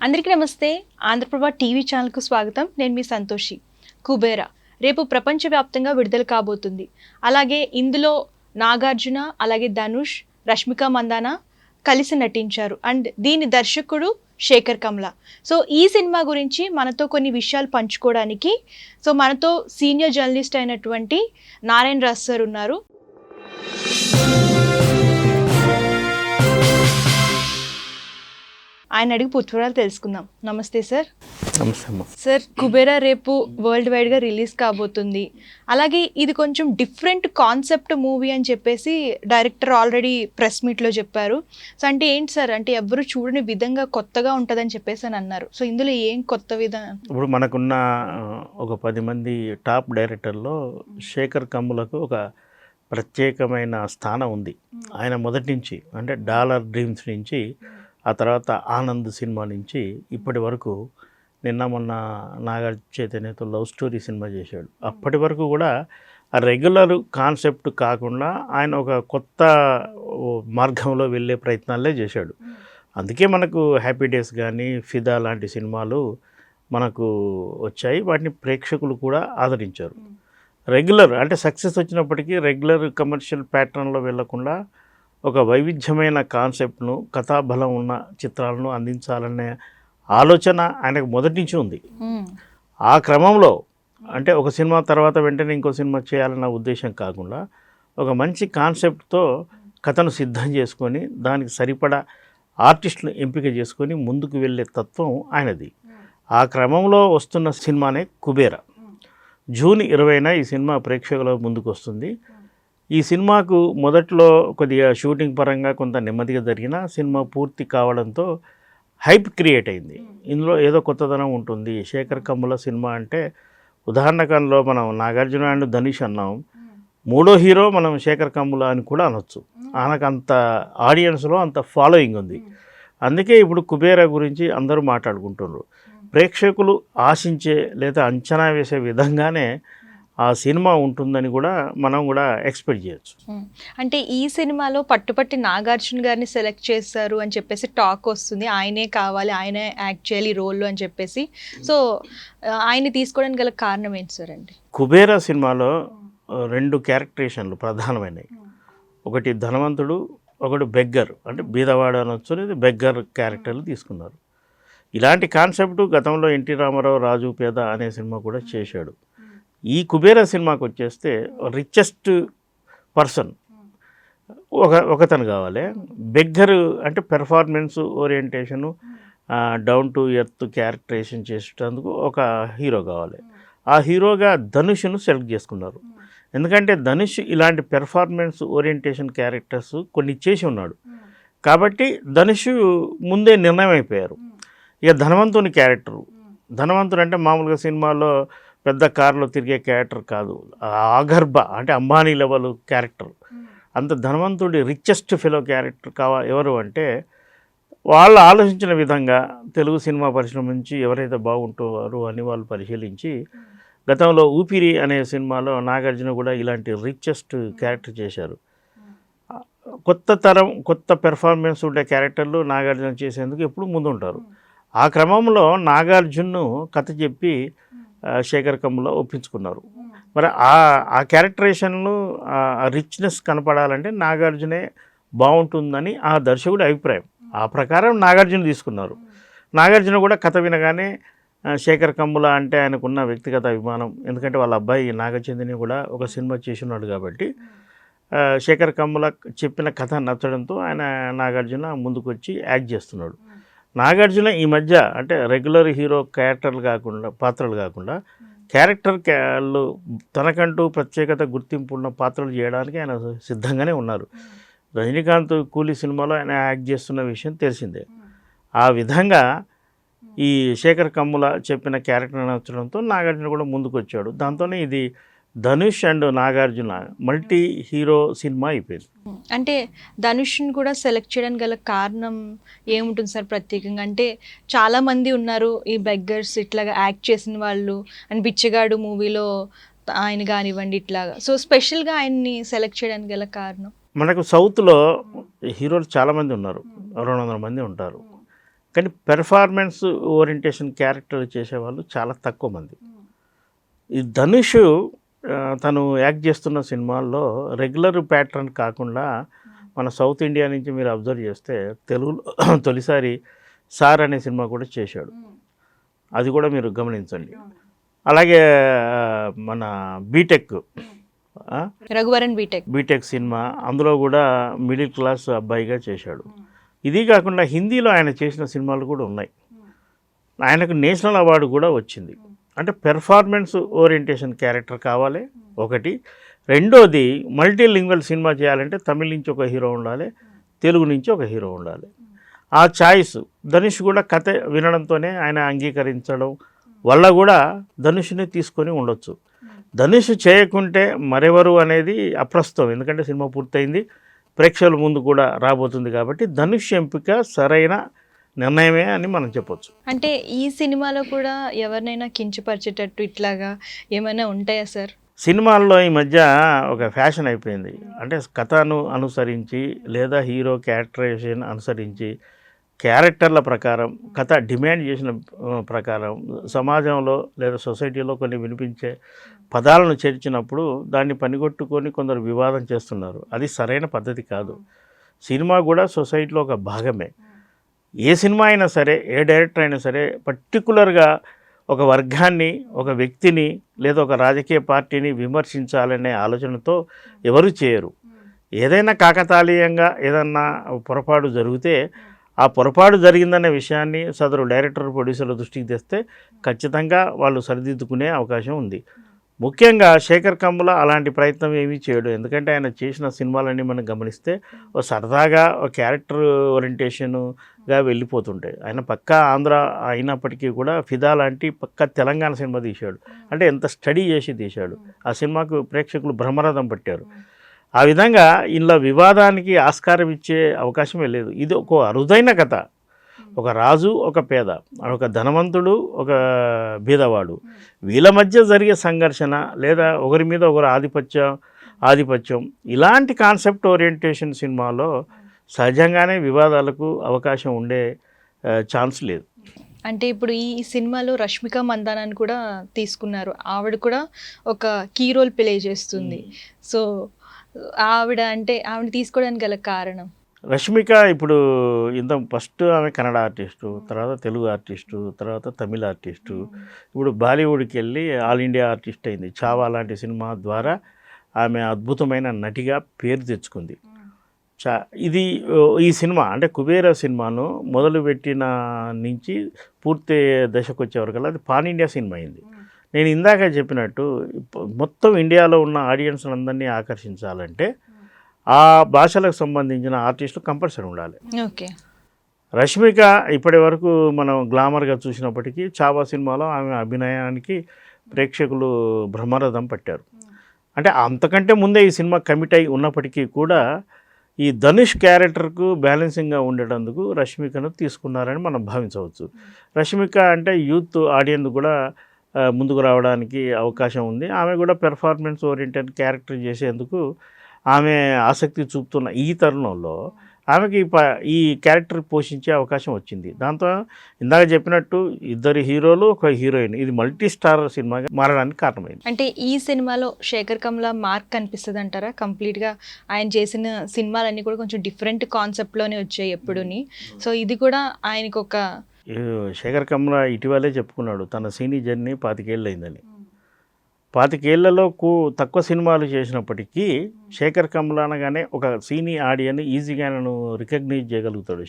అందరికీ నమస్తే. ఆంధ్రప్రభ టీవీ ఛానల్కు స్వాగతం. నేను మీ సంతోషి. కుబేరా రేపు ప్రపంచవ్యాప్తంగా విడుదల కాబోతుంది. అలాగే ఇందులో నాగార్జున, అలాగే ధనుష్, రష్మిక మందాన కలిసి నటించారు. అండ్ దీని దర్శకుడు శేఖర్ కమ్లా. సో ఈ సినిమా గురించి మనతో కొన్ని విషయాలు పంచుకోవడానికి మనతో సీనియర్ జర్నలిస్ట్ అయినటువంటి నారాయణ రాజ్ సార్ ఉన్నారు. ఆయన అడిగి పుత్రాలు తెలుసుకుందాం. నమస్తే సార్. నమస్తే సార్. కుబేరా రేపు వరల్డ్ వైడ్గా రిలీజ్ కాబోతుంది. అలాగే ఇది కొంచెం డిఫరెంట్ కాన్సెప్ట్ మూవీ అని చెప్పేసి డైరెక్టర్ ఆల్రెడీ ప్రెస్ మీట్లో చెప్పారు. సో అంటే ఏంటి సార్, అంటే ఎవరు చూడని విధంగా కొత్తగా ఉంటుందని చెప్పేసి అని అన్నారు. సో ఇందులో ఏం కొత్త విధానం? ఇప్పుడు మనకున్న ఒక 10 మంది టాప్ డైరెక్టర్లో శేఖర్ కమ్ములకు ఒక ప్రత్యేకమైన స్థానం ఉంది. ఆయన మొదటి నుంచి అంటే డాలర్ డ్రీమ్స్ నుంచి, ఆ తర్వాత ఆనంద్ సినిమా నుంచి ఇప్పటి వరకు, నిన్న మొన్న నాగార్జున చైతన్యతో లవ్ స్టోరీ సినిమా చేశాడు. అప్పటి వరకు కూడా ఆ రెగ్యులర్ కాన్సెప్ట్ కాకుండా ఆయన ఒక కొత్త మార్గంలో వెళ్ళే ప్రయత్నాలే చేశాడు. అందుకే మనకు హ్యాపీ డేస్ కానీ ఫిదా లాంటి సినిమాలు మనకు వచ్చాయి. వాటిని ప్రేక్షకులు కూడా ఆదరించారు. రెగ్యులర్ అంటే సక్సెస్ వచ్చినప్పటికీ రెగ్యులర్ కమర్షియల్ ప్యాటర్న్లో వెళ్లకుండా ఒక వైవిధ్యమైన కాన్సెప్ట్ను, కథాబలం ఉన్న చిత్రాలను అందించాలనే ఆలోచన ఆయనకు మొదటి నుంచి ఉంది. ఆ క్రమంలో అంటే ఒక సినిమా తర్వాత వెంటనే ఇంకో సినిమా చేయాలన్న ఉద్దేశం కాకుండా ఒక మంచి కాన్సెప్ట్తో కథను సిద్ధం చేసుకొని దానికి సరిపడా ఆర్టిస్టులు ఎంపిక చేసుకొని ముందుకు వెళ్ళే తత్వం ఆయనది. ఆ క్రమంలో వస్తున్న సినిమానే కుబేరా. జూన్ 20న ఈ సినిమా ప్రేక్షకుల ముందుకు వస్తుంది. ఈ సినిమాకు మొదట్లో కొద్దిగా షూటింగ్ పరంగా కొంత నెమ్మదిగా జరిగిన సినిమా పూర్తి కావడంతో హైప్ క్రియేట్ అయింది. ఇందులో ఏదో కొత్తదనం ఉంటుంది. శేఖర్ కమ్ముల సినిమా అంటే ఉదాహరణకంలో మనం నాగార్జున అండ్ ధనుష్ అన్నాం, మూడో హీరో మనం శేఖర్ కమ్ముల అని కూడా అనొచ్చు. ఆయనకు అంత ఆడియన్స్లో అంత ఫాలోయింగ్ ఉంది. అందుకే ఇప్పుడు కుబేరా గురించి అందరూ మాట్లాడుకుంటున్నారు. ప్రేక్షకులు ఆశించే లేదా అంచనా వేసే విధంగానే ఆ సినిమా ఉంటుందని కూడా మనం కూడా ఎక్స్పెక్ట్ చేయొచ్చు. అంటే ఈ సినిమాలో పట్టుపట్టి నాగార్జున గారిని సెలెక్ట్ చేస్తారు అని చెప్పేసి టాక్ వస్తుంది. ఆయనే కావాలి, ఆయనే యాక్ట్ చేయాలి రోల్లో అని చెప్పేసి. సో ఆయన్ని తీసుకోవడానికి గల కారణం ఏంటి సార్? అంటే కుబేరా సినిమాలో 2 క్యారెక్టరేషన్లు ప్రధానమైనవి. ఒకటి ధనవంతుడు, ఒకటి బెగ్గర్ అంటే బీదవాడు అనొచ్చు, లేదా బెగ్గర్ క్యారెక్టర్లు తీసుకున్నారు. ఇలాంటి కాన్సెప్ట్ గతంలో ఎన్టీ రామారావు రాజు పేద అనే సినిమా కూడా చేశాడు. ఈ కుబేరా సినిమాకి వచ్చేస్తే రిచెస్ట్ పర్సన్ ఒకతను కావాలి. బెగ్గరు అంటే performance orientation, down to earth characterisation చేసేటందుకు ఒక హీరో కావాలి. ఆ హీరోగా ధనుష్ను సెలెక్ట్ చేసుకున్నారు. ఎందుకంటే ధనుష్ ఇలాంటి పెర్ఫార్మెన్స్ ఓరియంటేషన్ క్యారెక్టర్స్ కొన్ని చేసి ఉన్నాడు. కాబట్టి ధనుష్ ముందే నిర్ణయం అయిపోయారు. ఇక ధనవంతుని క్యారెక్టరు, ధనవంతుడు అంటే మామూలుగా సినిమాలో పెద్ద కారులో తిరిగే క్యారెక్టర్ కాదు, ఆగర్భ అంటే అంబానీ లెవెల్ క్యారెక్టర్. అంత ధనవంతుడి రిచెస్ట్ ఫెలో క్యారెక్టర్ ఎవరు అంటే వాళ్ళు ఆలోచించిన విధంగా తెలుగు సినిమా పరిశ్రమ నుంచి ఎవరైతే బాగుంటారు అని వాళ్ళు పరిశీలించి, గతంలో ఊపిరి అనే సినిమాలో నాగార్జున కూడా ఇలాంటి రిచెస్ట్ క్యారెక్టర్ చేశారు. కొత్త తరం కొత్త పెర్ఫార్మెన్స్ ఉండే క్యారెక్టర్లు నాగార్జున చేసేందుకు ఎప్పుడు ముందుంటారు. ఆ క్రమంలో నాగార్జున్ను కథ చెప్పి శేఖర్ కమ్ముల ఒప్పించుకున్నారు. మరి ఆ క్యారెక్టరేషన్లు ఆ రిచ్నెస్ కనపడాలంటే నాగార్జునే బాగుంటుందని ఆ దర్శకుడి అభిప్రాయం. ఆ ప్రకారం నాగార్జున తీసుకున్నారు. నాగార్జున కూడా కథ వినగానే శేఖర్ కమ్ముల అంటే ఆయనకున్న వ్యక్తిగత అభిమానం, ఎందుకంటే వాళ్ళ అబ్బాయి నాగచంద్రని కూడా ఒక సినిమా చేసి ఉన్నాడు కాబట్టి శేఖర్ కమ్ముల చెప్పిన కథ నచ్చడంతో ఆయన నాగార్జున ముందుకు వచ్చి యాక్ట్ చేస్తున్నాడు. నాగార్జున ఈ మధ్య అంటే రెగ్యులర్ హీరో పాత్రలు కాకుండా క్యారెక్టర్లు తనకంటూ ప్రత్యేకత గుర్తింపు ఉన్న పాత్రలు చేయడానికి ఆయన సిద్ధంగానే ఉన్నారు. రజనీకాంత్ కూలీ సినిమాలో ఆయన యాక్ట్ చేస్తున్న విషయం తెలిసిందే. ఆ విధంగా ఈ శేఖర్ కమ్ముల చెప్పిన క్యారెక్టర్ నచ్చడంతో నాగార్జున కూడా ముందుకు వచ్చాడు. దాంతోనే ఇది Dhanush and Nagarjuna multi hero cinema అయిపోయింది. అంటే ధనుష్ని కూడా సెలెక్ట్ చేయడానికి గల కారణం ఏముంటుంది సార్ ప్రత్యేకంగా? అంటే చాలామంది ఉన్నారు ఈ బెగ్గర్స్ ఇట్లాగా యాక్ట్ చేసిన వాళ్ళు, అండ్ బిచ్చగాడు మూవీలో ఆయన కానివ్వండి ఇట్లాగా. సో స్పెషల్గా ఆయన్ని సెలెక్ట్ చేయడానికి గల కారణం? మనకు సౌత్లో హీరోలు చాలామంది ఉన్నారు, 200 మంది ఉంటారు. కానీ పెర్ఫార్మెన్స్ ఓరియంటేషన్ క్యారెక్టర్ చేసేవాళ్ళు చాలా తక్కువ మంది. ఈ ధనుష్ తను యాక్ట్ చేస్తున్న సినిమాల్లో రెగ్యులర్ ప్యాటర్న్ కాకుండా మన సౌత్ ఇండియా నుంచి మీరు అబ్జర్వ్ చేస్తే తెలుగులో తొలిసారి సార్ అనే సినిమా కూడా చేశాడు. అది కూడా మీరు గమనించండి. అలాగే మన బీటెక్ రఘువరన్ బీటెక్ సినిమా, అందులో కూడా మిడిల్ క్లాస్ అబ్బాయిగా చేశాడు. ఇది కాకుండా హిందీలో ఆయన చేసిన సినిమాలు కూడా ఉన్నాయి. ఆయనకు నేషనల్ అవార్డు కూడా వచ్చింది. అంటే పెర్ఫార్మెన్స్ ఓరియంటేషన్ క్యారెక్టర్ కావాలి ఒకటి. రెండోది మల్టీలింగ్వల్ సినిమా చేయాలంటే తమిళ నుంచి ఒక హీరో ఉండాలి, తెలుగు నుంచి ఒక హీరో ఉండాలి. ఆ చాయిస్ ధనుష్ కూడా కథ వినడంతోనే ఆయన అంగీకరించడం వల్ల కూడా ధనుష్ని తీసుకొని ఉండొచ్చు. ధనుష్ చేయకుంటే మరెవరు అనేది అప్రస్తుతం, ఎందుకంటే సినిమా పూర్తయింది, ప్రేక్షకుల ముందు కూడా రాబోతుంది. కాబట్టి ధనుష్ ఎంపిక సరైన నిర్ణయమే అని మనం చెప్పొచ్చు. అంటే ఈ సినిమాలో కూడా ఎవరినైనా కించపరిచేటట్టు ఇట్లాగా ఏమైనా ఉంటాయా సార్? సినిమాల్లో ఈ మధ్య ఒక ఫ్యాషన్ అయిపోయింది. అంటే కథను అనుసరించి లేదా హీరో క్యారెక్టరైజేషన్ అనుసరించి క్యారెక్టర్ల ప్రకారం కథ డిమాండ్ చేసిన ప్రకారం సమాజంలో లేదా సొసైటీలో కొన్ని వినిపించే పదాలను చేర్చినప్పుడు దాన్ని పనిగొట్టుకొని కొందరు వివాదం చేస్తున్నారు. అది సరైన పద్ధతి కాదు. సినిమా కూడా సొసైటీలో ఒక భాగమే. ఏ సినిమా అయినా సరే, ఏ డైరెక్టర్ అయినా సరే పర్టికులర్గా ఒక వర్గాన్ని, ఒక వ్యక్తిని లేదా ఒక రాజకీయ పార్టీని విమర్శించాలనే ఆలోచనతో ఎవరు చేయరు. ఏదైనా కాకతాళీయంగా ఏదన్నా పొరపాటు జరిగితే ఆ పొరపాటు జరిగిందనే విషయాన్ని సదరు డైరెక్టర్, ప్రొడ్యూసర్ల దృష్టికి తెస్తే ఖచ్చితంగా వాళ్ళు సరిదిద్దుకునే అవకాశం ఉంది. ముఖ్యంగా శేఖర్ కమ్ముల అలాంటి ప్రయత్నం ఏమీ చేయడు. ఎందుకంటే ఆయన చేసిన సినిమాలన్నీ మనం గమనిస్తే ఓ సరదాగా ఒక క్యారెక్టర్ ఓరియంటేషన్గా వెళ్ళిపోతుంటాయి. ఆయన పక్కా ఆంధ్ర అయినప్పటికీ కూడా ఫిదా లాంటి పక్కా తెలంగాణ సినిమా తీశాడు. అంటే ఎంత స్టడీ చేసి తీశాడు. ఆ సినిమాకు ప్రేక్షకులు బ్రహ్మరథం పట్టారు. ఆ విధంగా ఇలా వివాదానికి ఆస్కారం ఇచ్చే అవకాశమే లేదు. ఇది ఒక అరుదైన కథ. ఒక రాజు, ఒక పేద, ఒక ధనవంతుడు, ఒక బీదవాడు, వీళ్ళ మధ్య జరిగే సంఘర్షణ లేదా ఒకరి మీద ఒకరు ఆధిపత్యం ఇలాంటి కాన్సెప్ట్ ఓరియంటేషన్ సినిమాలో సహజంగానే వివాదాలకు అవకాశం ఉండే ఛాన్స్ లేదు. అంటే ఇప్పుడు ఈ సినిమాలో రష్మిక మందానాన్ని కూడా తీసుకున్నారు. ఆవిడ కూడా ఒక కీ రోల్ ప్లే చేస్తుంది. సో ఆవిడ తీసుకోవడానికి గల కారణం? రష్మిక ఇప్పుడు ఫస్ట్ ఆమె కన్నడ ఆర్టిస్టు, తర్వాత తెలుగు ఆర్టిస్టు, తర్వాత తమిళ ఆర్టిస్టు, ఇప్పుడు బాలీవుడ్కి వెళ్ళి ఆల్ ఇండియా ఆర్టిస్ట్ అయింది. చావా లాంటి సినిమా ద్వారా ఆమె అద్భుతమైన నటిగా పేరు తెచ్చుకుంది. ఇది ఈ సినిమా అంటే కుబేర సినిమాను మొదలుపెట్టిన నుంచి పూర్తి దశకు వచ్చేవరకల్లా అది పాన్ ఇండియా సినిమా అయింది. నేను ఇందాక చెప్పినట్టు మొత్తం ఇండియాలో ఉన్న ఆడియన్స్ అందరినీ ఆకర్షించాలంటే ఆ భాషలకు సంబంధించిన ఆర్టిస్టులు కంపల్సరీ ఉండాలి. ఓకే. రష్మిక ఇప్పటి వరకు మనం గ్లామర్గా చూసినప్పటికీ చావా సినిమాలో ఆమె అభినయానికి ప్రేక్షకులు బ్రహ్మరథం పట్టారు. అంటే అంతకంటే ముందే ఈ సినిమా కమిట్ అయి ఉన్నప్పటికీ కూడా ఈ ధనుష్ క్యారెక్టర్కు బ్యాలెన్సింగ్గా ఉండేటందుకు రష్మికను తీసుకున్నారని మనం భావించవచ్చు. రష్మిక అంటే యూత్ ఆడియన్స్ కూడా ముందుకు రావడానికి అవకాశం ఉంది. ఆమె కూడా పెర్ఫార్మెన్స్ ఓరియంటెడ్ క్యారెక్టర్ చేసేందుకు ఆమె ఆసక్తి చూపుతున్న ఈ తరుణంలో ఆమెకి ఈ క్యారెక్టర్ పోషించే అవకాశం వచ్చింది. దాంతో ఇందాక చెప్పినట్టు ఇద్దరు హీరోలు, ఒక హీరోయిన్, ఇది మల్టీ స్టార్ సినిమాగా మారడానికి కారణమైంది. అంటే ఈ సినిమాలో శేఖర్ కమ్ముల మార్క్ కనిపిస్తుంది అంటారా? కంప్లీట్గా ఆయన చేసిన సినిమాలన్నీ కూడా కొంచెం డిఫరెంట్ కాన్సెప్ట్లోనే వచ్చాయి ఎప్పుడుని. సో ఇది కూడా ఆయనకు ఒక శేఖర్ కమ్ముల ఇటీవలే చెప్పుకున్నాడు తన సినీ జర్నీ 25 ఏళ్ళు అయిందని. 25 ఏళ్లలో తక్కువ సినిమాలు చేసినప్పటికీ శేఖర్ కమ్ముల అనగానే ఒక సినీ ఆడియన్ ఈజీగా నన్ను రికగ్నైజ్ చేయగలుగుతాడు.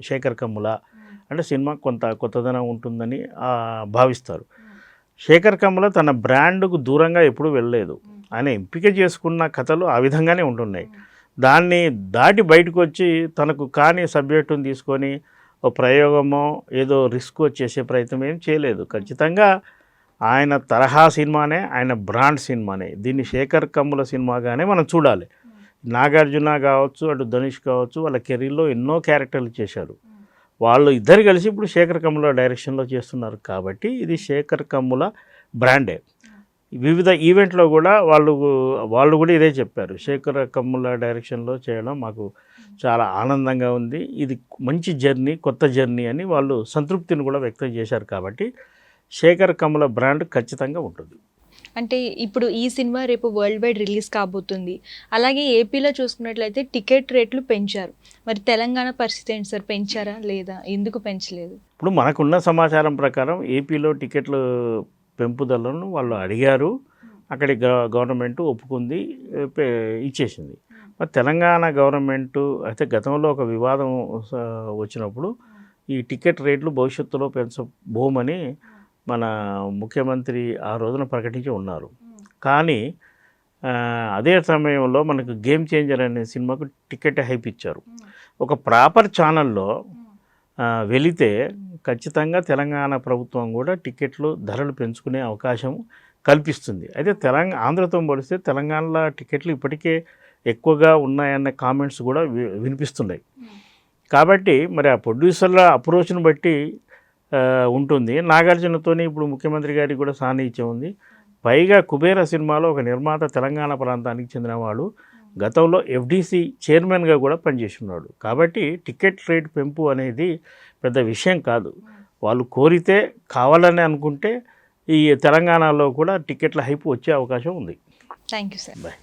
శేఖర్ కమ్ముల అంటే సినిమా కొంత కొత్తదనం ఉంటుందని భావిస్తారు. శేఖర్ కమ్ముల తన బ్రాండ్కు దూరంగా ఎప్పుడూ వెళ్ళలేదు. ఆయన ఎంపిక చేసుకున్న కథలు ఆ విధంగానే ఉంటున్నాయి. దాన్ని దాటి బయటకు వచ్చి తనకు కాని సబ్జెక్టును తీసుకొని ఓ ప్రయోగమో ఏదో రిస్క్ చేసే ప్రయత్నం ఏం చేయలేదు. ఖచ్చితంగా ఆయన తరహా సినిమానే, ఆయన బ్రాండ్ సినిమానే. దీన్ని శేఖర్ కమ్ముల సినిమాగానే మనం చూడాలి. నాగార్జున కావచ్చు, అటు ధనుష్ కావచ్చు, వాళ్ళ కెరీర్లో ఎన్నో క్యారెక్టర్లు చేశారు. వాళ్ళు ఇద్దరు కలిసి ఇప్పుడు శేఖర్ కమ్ముల డైరెక్షన్లో చేస్తున్నారు. కాబట్టి ఇది శేఖర్ కమ్ముల బ్రాండే. వివిధ ఈవెంట్లో కూడా వాళ్ళు కూడా ఇదే చెప్పారు. శేఖర్ కమ్ముల డైరెక్షన్లో చేయడం మాకు చాలా ఆనందంగా ఉంది, ఇది మంచి జర్నీ, కొత్త జర్నీ అని వాళ్ళు సంతృప్తిని కూడా వ్యక్తం చేశారు. కాబట్టి శేఖర్ కమ్ముల బ్రాండ్ ఖచ్చితంగా ఉంటుంది. అంటే ఇప్పుడు ఈ సినిమా రేపు వరల్డ్ వైడ్ రిలీజ్ కాబోతుంది. అలాగే ఏపీలో చూసుకున్నట్లయితే టికెట్ రేట్లు పెంచారు. మరి తెలంగాణ పరిస్థితి ఏంటి సార్, పెంచారా లేదా, ఎందుకు పెంచలేదు? ఇప్పుడు మనకున్న సమాచారం ప్రకారం ఏపీలో టికెట్లు పెంపుదలను వాళ్ళు అడిగారు, అక్కడి గవర్నమెంట్ ఒప్పుకుంది, ఇచ్చేసింది. మరి తెలంగాణ గవర్నమెంటు అయితే గతంలో ఒక వివాదం వచ్చినప్పుడు ఈ టికెట్ రేట్లు భవిష్యత్తులో పెంచబోమని మన ముఖ్యమంత్రి ఆ రోజున ప్రకటించి ఉన్నారు. కానీ అదే సమయంలో మనకు గేమ్ చేంజర్ అనే సినిమాకు టికెట్ హైప్ ఇచ్చారు. ఒక ప్రాపర్ ఛానల్లో వెళితే ఖచ్చితంగా తెలంగాణ ప్రభుత్వం కూడా టికెట్లు ధరలు పెంచుకునే అవకాశం కల్పిస్తుంది. అయితే ఆంధ్రతో పోలిస్తే తెలంగాణలో టికెట్లు ఇప్పటికే ఎక్కువగా ఉన్నాయన్న కామెంట్స్ కూడా వినిపిస్తున్నాయి. కాబట్టి మరి ఆ ప్రొడ్యూసర్ల అప్రోచ్ను బట్టి ఉంటుంది. నాగార్జునతోని ఇప్పుడు ముఖ్యమంత్రి గారికి కూడా సాన్నిహిత్యం ఉంది. పైగా కుబేర సినిమాలో ఒక నిర్మాత తెలంగాణ ప్రాంతానికి చెందినవాడు, గతంలో ఎఫ్డీసీ చైర్మన్గా కూడా పనిచేసి ఉన్నాడు. కాబట్టి టికెట్ రేట్ పెంపు అనేది పెద్ద విషయం కాదు. వాళ్ళు కోరితే, కావాలని అనుకుంటే ఈ తెలంగాణలో కూడా టికెట్ల హైప్ వచ్చే అవకాశం ఉంది. Thank you sir. బాయ్.